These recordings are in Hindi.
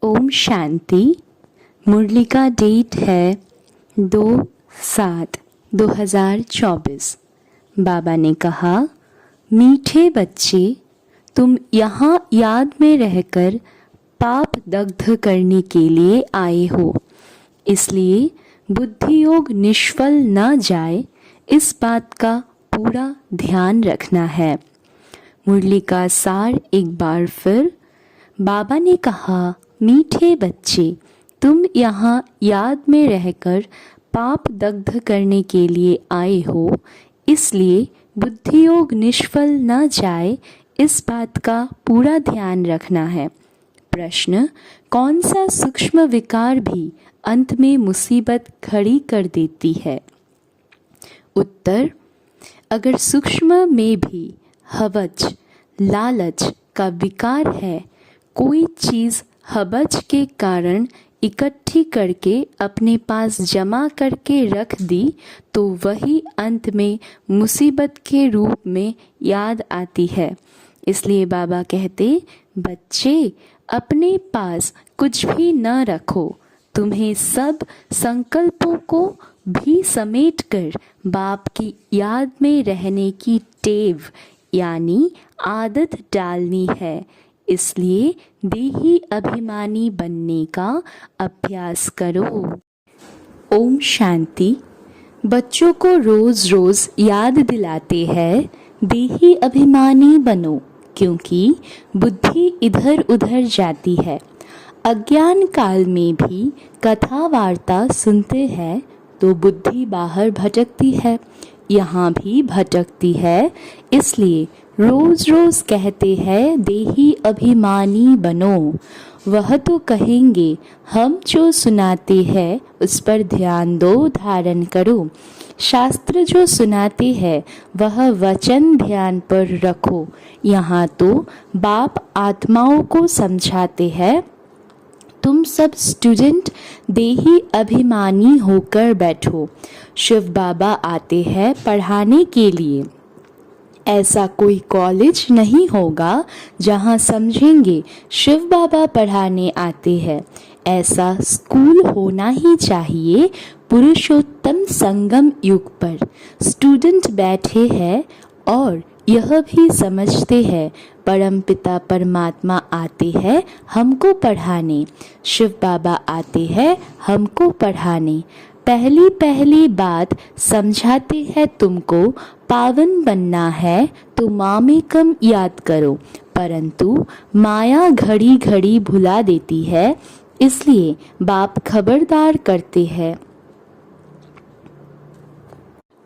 ओम शांति। मुरली का डेट है 2/7/2024। बाबा ने कहा, मीठे बच्चे, तुम यहाँ याद में रहकर पाप दग्ध करने के लिए आए हो, इसलिए बुद्धि योग निष्फल न जाए, इस बात का पूरा ध्यान रखना है। मुरली का सार एक बार फिर। बाबा ने कहा, मीठे बच्चे, तुम यहाँ याद में रहकर पाप दग्ध करने के लिए आए हो, इसलिए बुद्धि योग निष्फल न जाए, इस बात का पूरा ध्यान रखना है। प्रश्न, कौन सा सूक्ष्म विकार भी अंत में मुसीबत खड़ी कर देती है? उत्तर, अगर सूक्ष्म में भी हवच, लालच का विकार है, कोई चीज़ हवच के कारण इकट्ठी करके अपने पास जमा करके रख दी, तो वही अंत में मुसीबत के रूप में याद आती है। इसलिए बाबा कहते, बच्चे, अपने पास कुछ भी न रखो, तुम्हें सब संकल्पों को भी समेटकर बाप की याद में रहने की टेव यानी आदत डालनी है। इसलिए देही अभिमानी बनने का अभ्यास करो। ओम शांति। बच्चों को रोज रोज याद दिलाते हैं, देही अभिमानी बनो, क्योंकि बुद्धि इधर उधर जाती है। अज्ञान काल में भी कथा वार्ता सुनते हैं तो बुद्धि बाहर भटकती है, यहाँ भी भटकती है। इसलिए रोज रोज कहते हैं, देही अभिमानी बनो। वह तो कहेंगे, हम जो सुनाते हैं उस पर ध्यान दो, धारण करो। शास्त्र जो सुनाते हैं वह वचन ध्यान पर रखो। यहाँ तो बाप आत्माओं को समझाते हैं, तुम सब स्टूडेंट देही अभिमानी होकर बैठो। शिव बाबा आते हैं पढ़ाने के लिए। ऐसा कोई कॉलेज नहीं होगा जहाँ समझेंगे शिव बाबा पढ़ाने आते हैं। ऐसा स्कूल होना ही चाहिए। पुरुषोत्तम संगम युग पर स्टूडेंट बैठे हैं और यह भी समझते हैं, परमपिता परमात्मा आते हैं हमको पढ़ाने, शिव बाबा आते हैं हमको पढ़ाने। पहली पहली बात समझाते हैं तुमको, पावन बनना है तो मामेकम याद करो, परंतु माया घड़ी घड़ी भुला देती है। इसलिए बाप खबरदार करते हैं,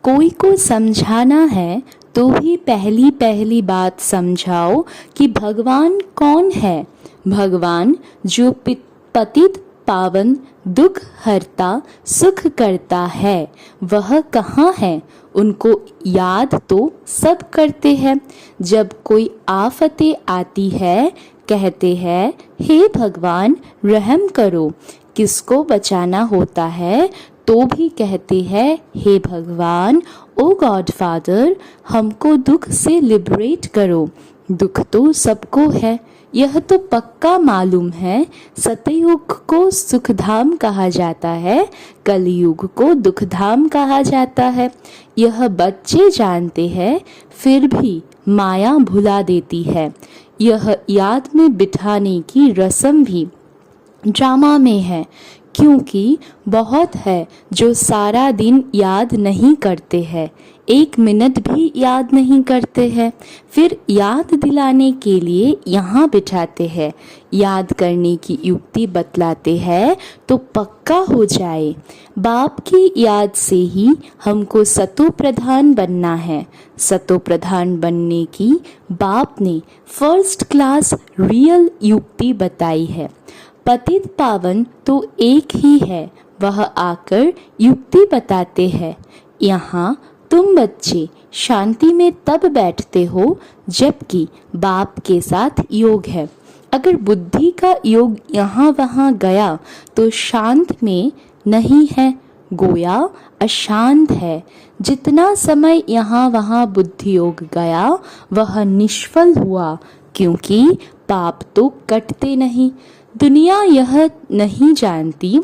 कोई को समझाना है तो भी पहली पहली बात समझाओ कि भगवान कौन है। भगवान जो पतित पावन दुख हरता सुख करता है, वह कहाँ है? उनको याद तो सब करते हैं। जब कोई आफतें आती है, कहते हैं, हे भगवान रहम करो। किसको बचाना होता है तो भी कहते हैं, हे भगवान, ओ गॉड फादर, हमको दुख से लिबरेट करो। दुख तो सबको है, यह तो पक्का मालूम है। सतयुग को सुखधाम कहा जाता है, कलयुग को दुखधाम कहा जाता है। यह बच्चे जानते हैं, फिर भी माया भुला देती है। यह याद में बिठाने की रस्म भी ड्रामा में है, क्योंकि बहुत है जो सारा दिन याद नहीं करते हैं, 1 मिनट भी याद नहीं करते हैं। फिर याद दिलाने के लिए यहाँ बिठाते हैं, याद करने की युक्ति बतलाते हैं तो पक्का हो जाए। बाप की याद से ही हमको सतो प्रधान बनना है। सतो प्रधान बनने की बाप ने फर्स्ट क्लास रियल युक्ति बताई है। पतित पावन तो एक ही है, वह आकर युक्ति बताते हैं। यहाँ तुम बच्चे शांति में तब बैठते हो जबकि बाप के साथ योग है। अगर बुद्धि का योग यहाँ वहाँ गया तो शांत में नहीं है, गोया अशांत है। जितना समय यहाँ वहाँ बुद्धि योग गया वह निष्फल हुआ, क्योंकि पाप तो कटते नहीं। दुनिया यह नहीं जानती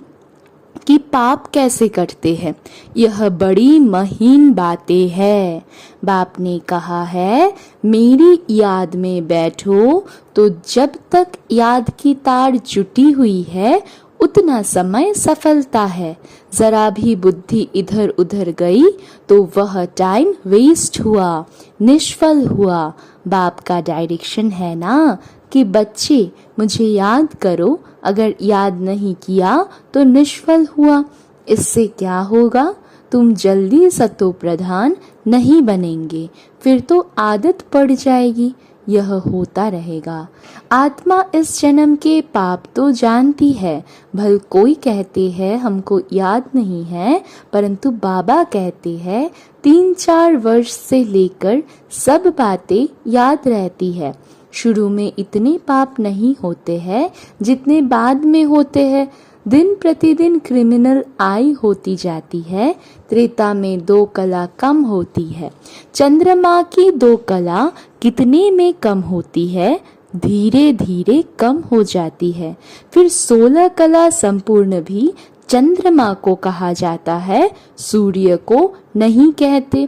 कि पाप कैसे करते हैं। यह बड़ी महीन बातें हैं। बाप ने कहा है, मेरी याद में बैठो, तो जब तक याद की तार जुटी हुई है उतना समय सफलता है। जरा भी बुद्धि इधर उधर गई तो वह टाइम वेस्ट हुआ, निष्फल हुआ। बाप का डायरेक्शन है ना कि बच्चे मुझे याद करो, अगर याद नहीं किया तो निष्फल हुआ। इससे क्या होगा? तुम जल्दी सतो प्रधान नहीं बनेंगे, फिर तो आदत पड़ जाएगी। यह होता रहेगा। आत्मा इस जन्म के पाप तो जानती है। भल कोई कहते हैं हमको याद नहीं है, परंतु बाबा कहते हैं 3-4 वर्ष से लेकर सब बातें याद रहती है। शुरू में इतने पाप नहीं होते हैं जितने बाद में होते हैं। दिन प्रतिदिन क्रिमिनल आई होती जाती है। त्रेता में 2 कला कम होती है। चंद्रमा की 2 कला कितने में कम होती है? धीरे धीरे कम हो जाती है। फिर 16 कला संपूर्ण भी चंद्रमा को कहा जाता है, सूर्य को नहीं कहते।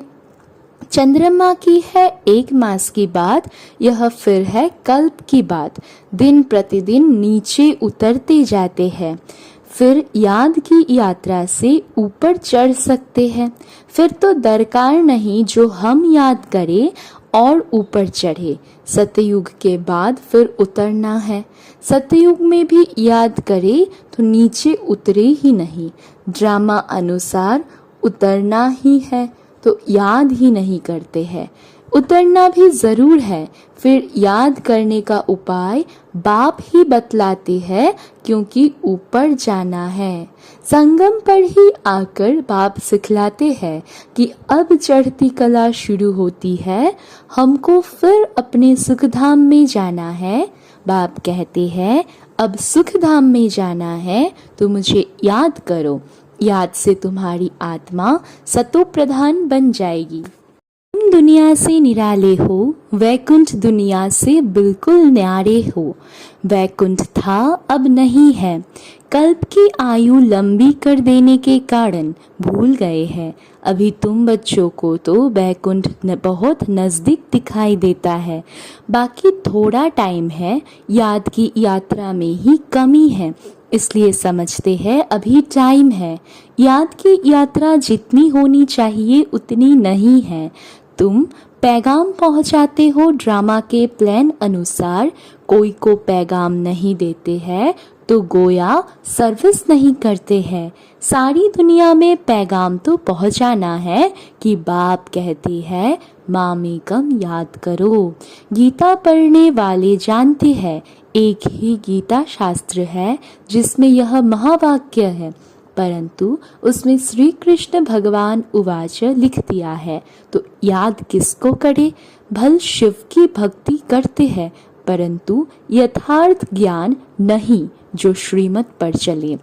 चंद्रमा की है 1 मास की बात, यह फिर है कल्प की बात। दिन प्रतिदिन नीचे उतरते जाते हैं, फिर याद की यात्रा से ऊपर चढ़ सकते हैं। फिर तो दरकार नहीं जो हम याद करें और ऊपर चढ़े। सतयुग के बाद फिर उतरना है। सतयुग में भी याद करे तो नीचे उतरे ही नहीं। ड्रामा अनुसार उतरना ही है तो याद ही नहीं करते हैं। उतरना भी जरूर है, फिर याद करने का उपाय बाप ही बतलाते हैं, क्योंकि ऊपर जाना है। संगम पर ही आकर बाप सिखलाते हैं कि अब चढ़ती कला शुरू होती है, हमको फिर अपने सुखधाम में जाना है। बाप कहते हैं अब सुखधाम में जाना है तो मुझे याद करो। याद से तुम्हारी आत्मा सतो प्रधान बन जाएगी। तुम दुनिया से निराले हो, वैकुंठ दुनिया से बिल्कुल न्यारे हो। वैकुंठ था अब नहीं है, कल्प की आयु लंबी कर देने के कारण भूल गए हैं। अभी तुम बच्चों को तो वैकुंठ बहुत नज़दीक दिखाई देता है। बाकी थोड़ा टाइम है, याद की यात्रा में ही कमी है, इसलिए समझते हैं अभी टाइम है। याद की यात्रा जितनी होनी चाहिए उतनी नहीं है। तुम पैगाम पहुंचाते हो ड्रामा के प्लान अनुसार, कोई को पैगाम नहीं देते हैं तो गोया सर्विस नहीं करते हैं। सारी दुनिया में पैगाम तो पहुंचाना है कि बाप कहते हैं मामेकम याद करो। गीता पढ़ने वाले जानते हैं एक ही गीता शास्त्र है जिसमें यह महावाक्य है, परंतु उसमें श्री कृष्ण भगवान उवाच लिख दिया है, तो याद किसको करे? भल शिव की भक्ति करते हैं, परंतु यथार्थ ज्ञान नहीं जो श्रीमत पर चले।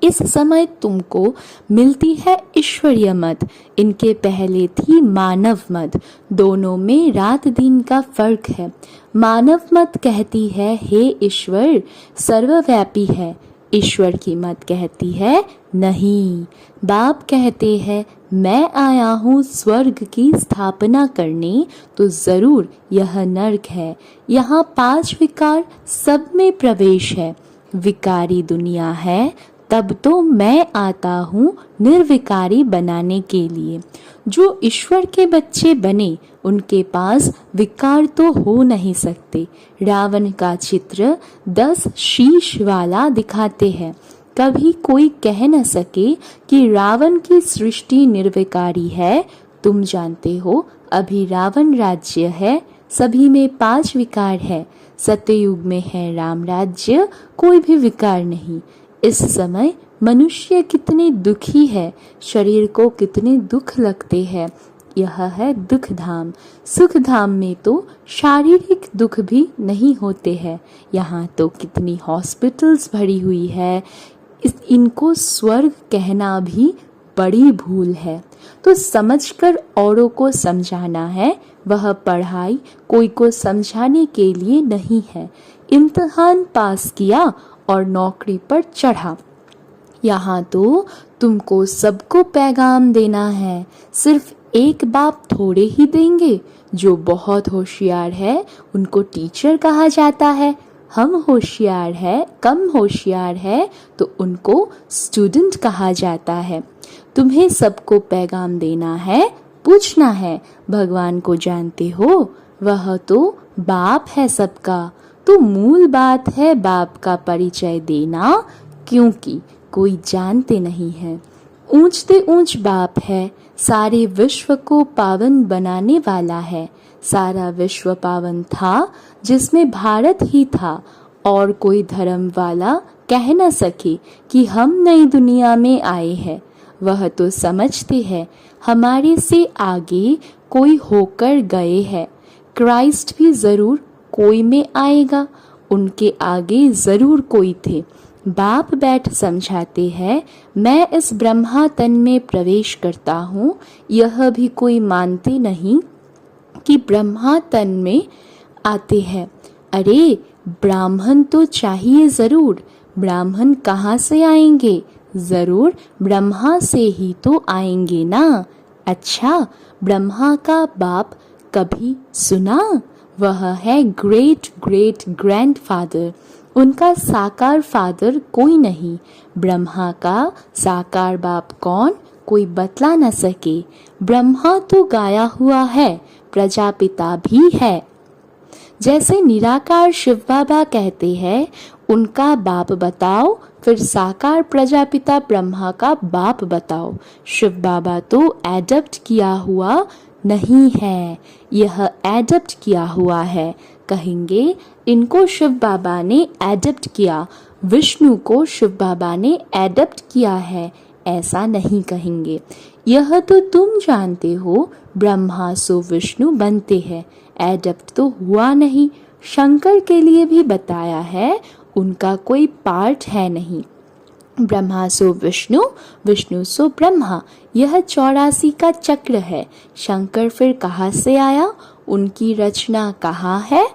इस समय तुमको मिलती है ईश्वरीय मत, इनके पहले थी मानव मत। दोनों में रात दिन का फर्क है। मानव मत कहती है हे ईश्वर सर्वव्यापी है, ईश्वर की मत कहती है नहीं। बाप कहते हैं मैं आया हूँ स्वर्ग की स्थापना करने, तो जरूर यह नर्क है। यहाँ 5 विकार सब में प्रवेश है। विकारी दुनिया है, तब तो मैं आता हूँ निर्विकारी बनाने के लिए। जो ईश्वर के बच्चे बने उनके पास विकार तो हो नहीं सकते। रावण का चित्र 10 शीश वाला दिखाते हैं। कभी कोई कह न सके कि रावण की सृष्टि निर्विकारी है। तुम जानते हो अभी रावण राज्य है, सभी में 5 विकार है। सत्ययुग में है राम राज्य, कोई भी विकार नहीं। इस समय मनुष्य कितने दुखी है, शरीर को कितने दुख लगते हैं। यह है दुख धाम। सुख धाम में तो शारीरिक दुख भी नहीं होते हैं। यहाँ तो कितनी हॉस्पिटल्स भरी हुई है। इनको स्वर्ग कहना भी बड़ी भूल है। तो समझकर औरों को समझाना है। वह पढ़ाई कोई को समझाने के लिए नहीं है। इम्तिहान पास किया और नौकरी पर चढ़ा। यहाँ तो तुमको सबको पैगाम देना है, सिर्फ एक बाप थोड़े ही देंगे। जो बहुत होशियार है उनको टीचर कहा जाता है, हम होशियार है, कम होशियार है तो उनको स्टूडेंट कहा जाता है। तुम्हें सबको पैगाम देना है, पूछना है भगवान को जानते हो, वह तो बाप है सबका। तो मूल बात है बाप का परिचय देना, क्योंकि कोई जानते नहीं है। ऊंचते ऊंच बाप है, सारे विश्व को पावन बनाने वाला है। सारा विश्व पावन था जिसमें भारत ही था, और कोई धर्म वाला कह न सके कि हम नई दुनिया में आए हैं। वह तो समझते हैं हमारे से आगे कोई होकर गए हैं। क्राइस्ट भी जरूर कोई में आएगा, उनके आगे जरूर कोई थे। बाप बैठ समझाते हैं, मैं इस ब्रह्मा तन में प्रवेश करता हूँ। यह भी कोई मानते नहीं कि ब्रह्मा तन में आते हैं। अरे ब्राह्मण तो चाहिए जरूर, ब्राह्मण कहाँ से आएंगे? जरूर ब्रह्मा से ही तो आएंगे ना। अच्छा, ब्रह्मा का बाप कभी सुना? वह है ग्रेट ग्रेट ग्रैंडफादर, उनका साकार फादर कोई नहीं। ब्रह्मा का साकार बाप कौन, कोई बतला न सके। ब्रह्मा तो गाया हुआ है, प्रजापिता भी है। जैसे निराकार शिव बाबा कहते हैं, उनका बाप बताओ, फिर साकार प्रजापिता ब्रह्मा का बाप बताओ। शिव बाबा तो एडप्ट किया हुआ नहीं है, यह एडप्ट किया हुआ है। कहेंगे इनको शिव बाबा ने एडप्ट किया, विष्णु को शिव बाबा ने एडप्ट किया है, ऐसा नहीं कहेंगे। यह तो तुम जानते हो, ब्रह्मा सो विष्णु बनते हैं, एडप्ट तो हुआ नहीं। शंकर के लिए भी बताया है, उनका कोई पार्ट है नहीं। ब्रह्मा सो विष्णु, विष्णु सो ब्रह्मा, यह 84 का चक्र है। शंकर फिर कहाँ से आया? उनकी रचना कहाँ है?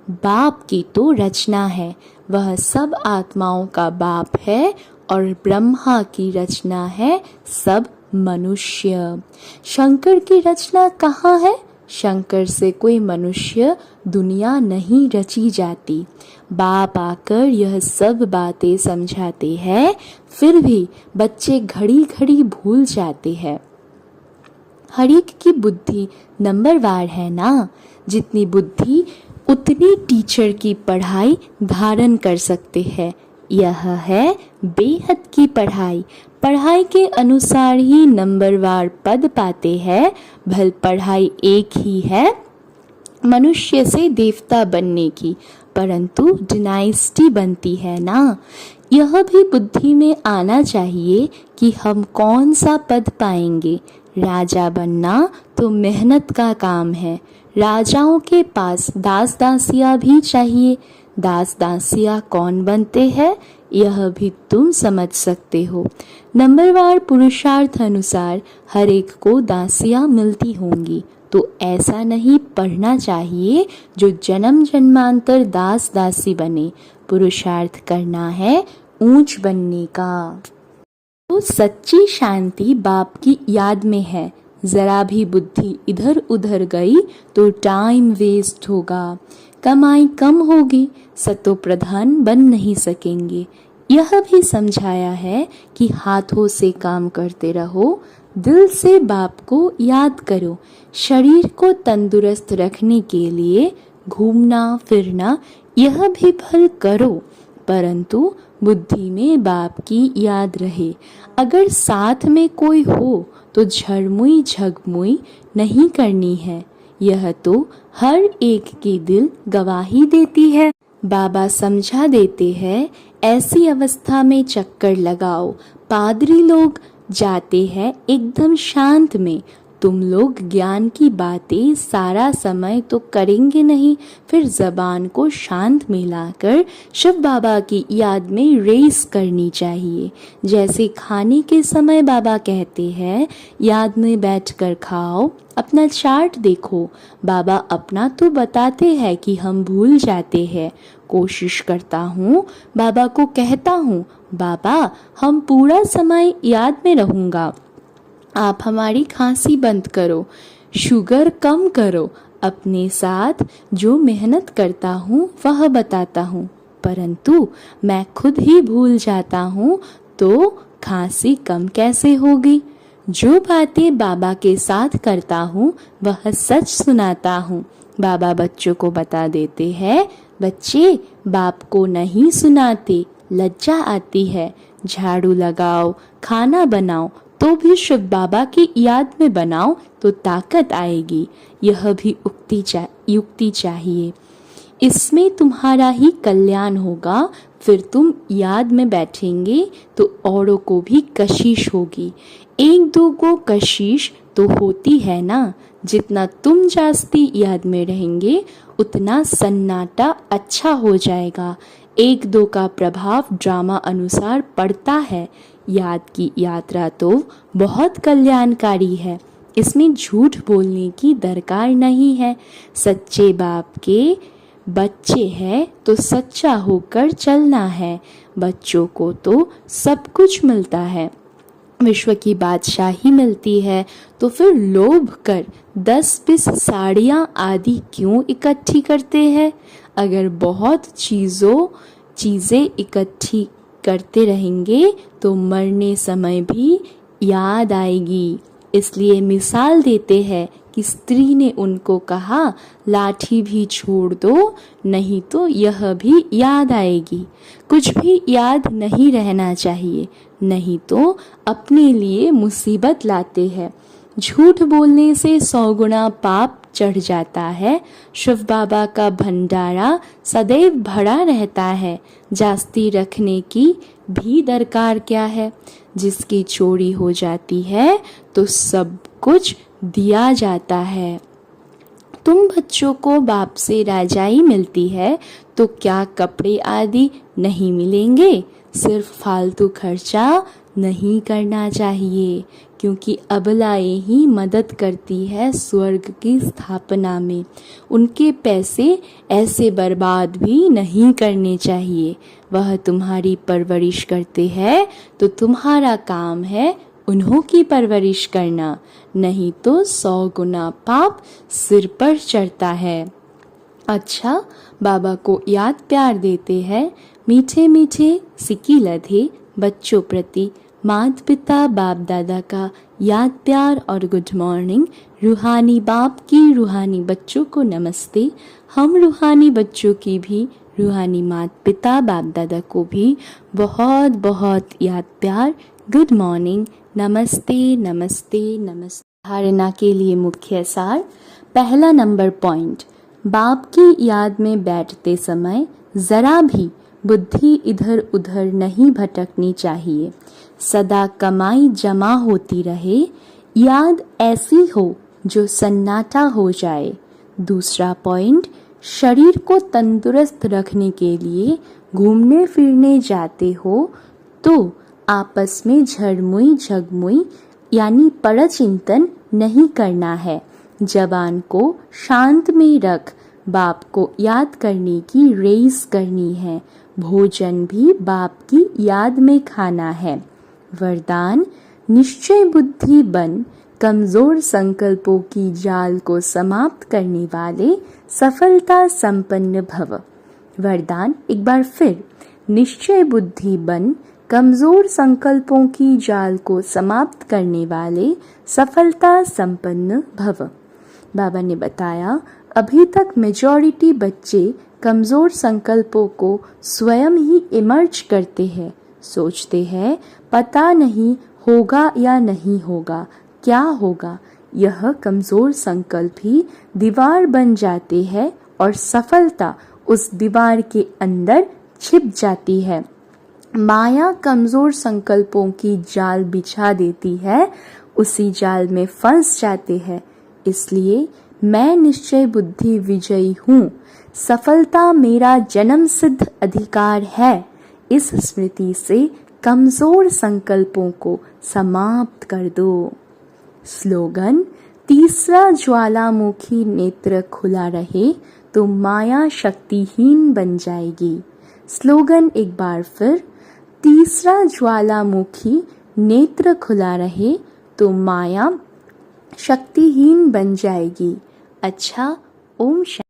बाप की तो रचना है, वह सब आत्माओं का बाप है, और ब्रह्मा की रचना है सब मनुष्य। शंकर की रचना कहाँ है? शंकर से कोई मनुष्य दुनिया नहीं रची जाती। बाप आकर यह सब बातें समझाते हैं, फिर भी बच्चे घड़ी घड़ी भूल जाते हैं। हर एक की बुद्धि नंबरवार है ना, जितनी बुद्धि उतनी टीचर की पढ़ाई धारण कर सकते हैं। यह है बेहद की पढ़ाई, पढ़ाई के अनुसार ही नंबरवार पद पाते हैं। भल पढ़ाई एक ही है मनुष्य से देवता बनने की, परंतु डिनाइस्टी बनती है ना। यह भी बुद्धि में आना चाहिए कि हम कौन सा पद पाएंगे। राजा बनना तो मेहनत का काम है। राजाओं के पास दास दासियां भी चाहिए। दास दासियां कौन बनते हैं, यह भी तुम समझ सकते हो। नंबरवार पुरुषार्थ अनुसार हर एक को दासियां मिलती होंगी, तो ऐसा नहीं पढ़ना चाहिए जो जन्म जन्मांतर दास दासी बने। पुरुषार्थ करना है ऊंच बनने का। तो सच्ची शांति बाप की याद में है। जरा भी बुद्धि इधर उधर गई तो टाइम वेस्ट होगा, कमाई कम होगी, सतो प्रधान बन नहीं सकेंगे। यह भी समझाया है कि हाथों से काम करते रहो, दिल से बाप को याद करो। शरीर को तंदुरुस्त रखने के लिए घूमना फिरना यह भी भल करो, परंतु बुद्धि में बाप की याद रहे। अगर साथ में कोई हो तो झरमुई झगमुई नहीं करनी है। यह तो हर एक की दिल गवाही देती है। बाबा समझा देते हैं, ऐसी अवस्था में चक्कर लगाओ। पादरी लोग जाते हैं एकदम शांत में, तुम लोग ज्ञान की बातें सारा समय तो करेंगे नहीं, फिर जबान को शांत में लाकर शिव बाबा की याद में रेस करनी चाहिए। जैसे खाने के समय बाबा कहते हैं याद में बैठकर खाओ, अपना चार्ट देखो। बाबा अपना तो बताते हैं कि हम भूल जाते हैं। कोशिश करता हूँ, बाबा को कहता हूँ बाबा हम पूरा समय याद में रहूँगा, आप हमारी खांसी बंद करो, शुगर कम करो। अपने साथ जो मेहनत करता हूँ वह बताता हूँ, परंतु मैं खुद ही भूल जाता हूँ तो खांसी कम कैसे होगी। जो बातें बाबा के साथ करता हूँ वह सच सुनाता हूँ। बाबा बच्चों को बता देते हैं, बच्चे बाप को नहीं सुनाते, लज्जा आती है। झाड़ू लगाओ, खाना बनाओ तो भी शिव बाबा की याद में बनाओ तो ताकत आएगी। यह भी युक्ति चाहिए, इसमें तुम्हारा ही कल्याण होगा। फिर तुम याद में बैठेंगे तो औरों को भी कशिश होगी। एक दो को कशिश तो होती है ना। जितना तुम जास्ती याद में रहेंगे उतना सन्नाटा अच्छा हो जाएगा। एक दो का प्रभाव ड्रामा अनुसार पड़ता है। याद की यात्रा तो बहुत कल्याणकारी है, इसमें झूठ बोलने की दरकार नहीं है। सच्चे बाप के बच्चे हैं तो सच्चा होकर चलना है। बच्चों को तो सब कुछ मिलता है, विश्व की बादशाही मिलती है, तो फिर लोभ कर 10-20 साड़ियाँ आदि क्यों इकट्ठी करते हैं। अगर बहुत चीज़ें इकट्ठी करते रहेंगे तो मरने समय भी याद आएगी। इसलिए मिसाल देते हैं कि स्त्री ने उनको कहा लाठी भी छोड़ दो, नहीं तो यह भी याद आएगी। कुछ भी याद नहीं रहना चाहिए, नहीं तो अपने लिए मुसीबत लाते हैं। झूठ बोलने से 100 गुना पाप चढ़ जाता है। शिव बाबा का भंडारा सदैव भरा रहता है, जास्ती रखने की भी दरकार क्या है। जिसकी चोरी हो जाती है तो सब कुछ दिया जाता है। तुम बच्चों को बाप से राजाई मिलती है तो क्या कपड़े आदि नहीं मिलेंगे। सिर्फ फालतू खर्चा नहीं करना चाहिए, क्योंकि अबलाएं ही मदद करती है स्वर्ग की स्थापना में। उनके पैसे ऐसे बर्बाद भी नहीं करने चाहिए। वह तुम्हारी परवरिश करते हैं तो तुम्हारा काम है उन्हों की परवरिश करना, नहीं तो 100 गुना पाप सिर पर चढ़ता है। अच्छा, बाबा को याद प्यार देते हैं। मीठे मीठे सिक्की लधे बच्चों प्रति माता पिता बाप दादा का याद प्यार और गुड मॉर्निंग। रूहानी बाप की रूहानी बच्चों को नमस्ते। हम रूहानी बच्चों की भी रूहानी माता पिता बाप दादा को भी बहुत बहुत याद प्यार, गुड मॉर्निंग, नमस्ते नमस्ते नमस्ते। धारणा के लिए मुख्य सार। पहला नंबर पॉइंट, बाप की याद में बैठते समय जरा भी बुद्धि इधर उधर नहीं भटकनी चाहिए। सदा कमाई जमा होती रहे, याद ऐसी हो जो सन्नाटा हो जाए। दूसरा पॉइंट, शरीर को तंदुरुस्त रखने के लिए घूमने फिरने जाते हो तो आपस में झड़मुई झगमुई यानी परचिंतन नहीं करना है। जबान को शांत में रख बाप को याद करने की रेस करनी है। भोजन भी बाप की याद में खाना है। वरदान, निश्चय बुद्धि बन, कमजोर संकल्पों की जाल को समाप्त करने वाले सफलता संपन्न भव। वरदान एक बार फिर, निश्चय बुद्धि बन, कमजोर संकल्पों की जाल को समाप्त करने वाले सफलता संपन्न भव। बाबा ने बताया, अभी तक मेजॉरिटी बच्चे कमजोर संकल्पों को स्वयं ही इमर्ज करते हैं। सोचते हैं पता नहीं होगा या नहीं होगा, क्या होगा। यह कमजोर संकल्प ही दीवार बन जाते हैं और सफलता उस दीवार के अंदर छिप जाती है। माया कमजोर संकल्पों की जाल बिछा देती है, उसी जाल में फंस जाते हैं। इसलिए मैं निश्चय बुद्धि विजयी हूँ। सफलता मेरा जन्म सिद्ध अधिकार है। इस स्मृति से कमजोर संकल्पों को समाप्त कर दो। स्लोगन: तीसरा ज्वालामुखी नेत्र खुला रहे तो माया शक्तिहीन बन जाएगी। स्लोगन एक बार फिर: तीसरा ज्वालामुखी नेत्र खुला रहे तो माया शक्तिहीन बन जाएगी। अच्छा, ओम शांति।